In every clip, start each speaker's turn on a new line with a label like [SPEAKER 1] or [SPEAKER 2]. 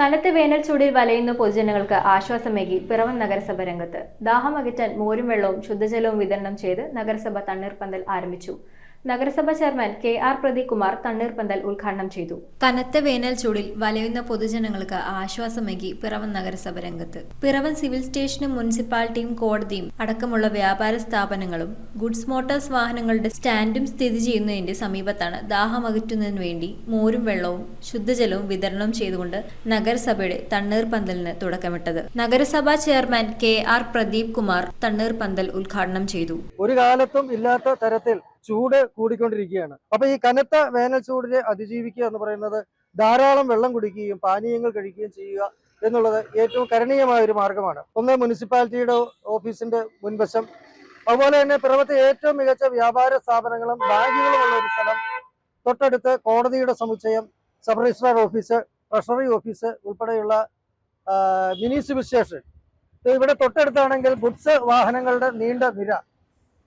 [SPEAKER 1] കനത്ത വേനൽ ചൂടിൽ വലയുന്ന പൊതുജനങ്ങൾക്ക് ആശ്വാസമേകി പിറവം നഗരസഭ രംഗത്ത്. ദാഹമകറ്റാൻ മോരും വെള്ളവും ശുദ്ധജലവും വിതരണം ചെയ്ത് നഗരസഭ തണ്ണീർപ്പന്തൽ ആരംഭിച്ചു. നഗരസഭ ചെയർമാൻ കെ.ആർ. പ്രദീപ് കുമാർ തണ്ണീർപ്പന്തൽ ഉദ്ഘാടനം ചെയ്തു. കനത്ത വേനൽ ചൂടിൽ വലയുന്ന പൊതുജനങ്ങൾക്ക് ആശ്വാസമേകി പിറവം നഗരസഭ രംഗത്ത്. പിറവം സിവിൽ സ്റ്റേഷനും മുനിസിപ്പാലിറ്റിയും കോടതിയും അടക്കമുള്ള വ്യാപാര സ്ഥാപനങ്ങളും ഗുഡ്സ് മോട്ടോഴ്സ് വാഹനങ്ങളുടെ സ്റ്റാൻഡും സ്ഥിതി ചെയ്യുന്നതിന്റെ സമീപത്താണ് ദാഹമകറ്റുന്നതിനു വേണ്ടി മോരും വെള്ളവും ശുദ്ധജലവും വിതരണം ചെയ്തുകൊണ്ട് നഗരസഭയുടെ തണ്ണീർപ്പന്തലിന് തുടക്കമിട്ടത്. നഗരസഭാ ചെയർമാൻ കെ.ആർ. പ്രദീപ് കുമാർ തണ്ണീർപ്പന്തൽ ഉദ്ഘാടനം ചെയ്തു.
[SPEAKER 2] ഒരു കാലത്തും ഇല്ലാത്ത തരത്തിൽ ചൂട് കൂടിക്കൊണ്ടിരിക്കുകയാണ്. അപ്പൊ ഈ കനത്ത വേനൽ ചൂടിനെ അതിജീവിക്കുക എന്ന് പറയുന്നത് ധാരാളം വെള്ളം കുടിക്കുകയും പാനീയങ്ങൾ കഴിക്കുകയും ചെയ്യുക എന്നുള്ളത് ഏറ്റവും കരണീയമായ ഒരു മാർഗമാണ്. ഒന്ന് മുനിസിപ്പാലിറ്റിയുടെ ഓഫീസിന്റെ മുൻവശം, അതുപോലെ തന്നെ പിറവത്തെ ഏറ്റവും മികച്ച വ്യാപാര സ്ഥാപനങ്ങളും ബാങ്കുകളുമുള്ള ഒരു സ്ഥലം, തൊട്ടടുത്ത് കോടതിയുടെ സമുച്ചയം, sub registrar office, treasury office ഉൾപ്പെടെയുള്ള മിനി സിവിൽ സ്റ്റേഷൻ. ഇവിടെ തൊട്ടടുത്താണെങ്കിൽ ഗുഡ്സ് വാഹനങ്ങളുടെ നീണ്ട നിര,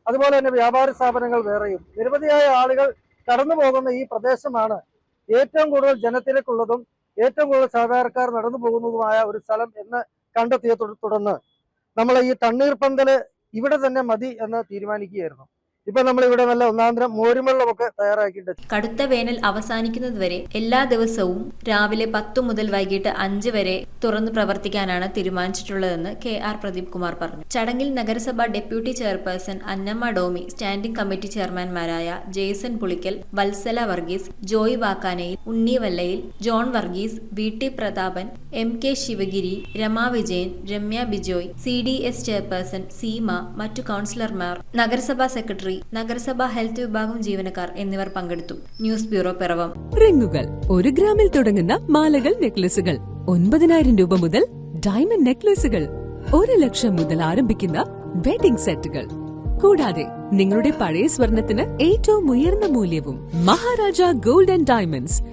[SPEAKER 2] അതുപോലെ തന്നെ വ്യാപാര സ്ഥാപനങ്ങൾ വേറെയും നിരവധിയായ ആളുകൾ കടന്നു പോകുന്ന ഈ പ്രദേശമാണ് ഏറ്റവും കൂടുതൽ ജനത്തിരക്കുള്ളതും ഏറ്റവും കൂടുതൽ സാധാരണക്കാർ നടന്നു പോകുന്നതുമായ ഒരു സ്ഥലം എന്ന് കണ്ടെത്തിയ തുടർന്ന് നമ്മൾ ഈ തണ്ണീർപ്പന്തല് ഇവിടെ തന്നെ മതി എന്ന് തീരുമാനിക്കുകയായിരുന്നു. ഇപ്പൊ നമ്മൾ ഇവിടെ നല്ല ഒന്നാന്തരം മോരുവെള്ളമൊക്കെ തയ്യാറാക്കിയിട്ട്
[SPEAKER 1] കടുത്ത വേനൽ അവസാനിക്കുന്നതുവരെ എല്ലാ ദിവസവും രാവിലെ 10 മുതൽ വൈകിട്ട് 5 വരെ തുറന്നു പ്രവർത്തിക്കാനാണ് തീരുമാനിച്ചിട്ടുള്ളതെന്ന് കെ.ആർ. പ്രദീപ് കുമാർ പറഞ്ഞു. ചടങ്ങിൽ നഗരസഭ deputy chairperson Annamma Domi, standing committee ചെയർമാൻമാരായ Jaison Pulickal, Valsala Varghese, Joy Vakkanayil, Unni Vallayil, John Varghese, VT. Prathapan, MK. Sivagiri, Rama Vijayan, Ramya Bijoy, CDS chairperson Seema, മറ്റു കൗൺസിലർമാർ, നഗരസഭാ സെക്രട്ടറി, നഗരസഭാ ഹെൽത്ത് വിഭാഗം ജീവനക്കാർ എന്നിവർ പങ്കെടുത്തു. News bureau Piravom.
[SPEAKER 3] റിങ്ങുകൾ 1 ഗ്രാമിൽ തുടങ്ങുന്ന മാലകൾ, നെക്ലസുകൾ 9,000 രൂപ മുതൽ ഡയമണ്ട് നെക്ലസുകൾ 1 ലക്ഷം മുതൽ ആരംഭിക്കുന്ന വെഡിംഗ് സെറ്റുകൾ, കൂടാതെ നിങ്ങളുടെ പഴയ സ്വർണത്തിന് ഏറ്റവും ഉയർന്ന മൂല്യവും മഹാരാജ ഗോൾഡ് ആൻഡ് ഡയമണ്ട്സ്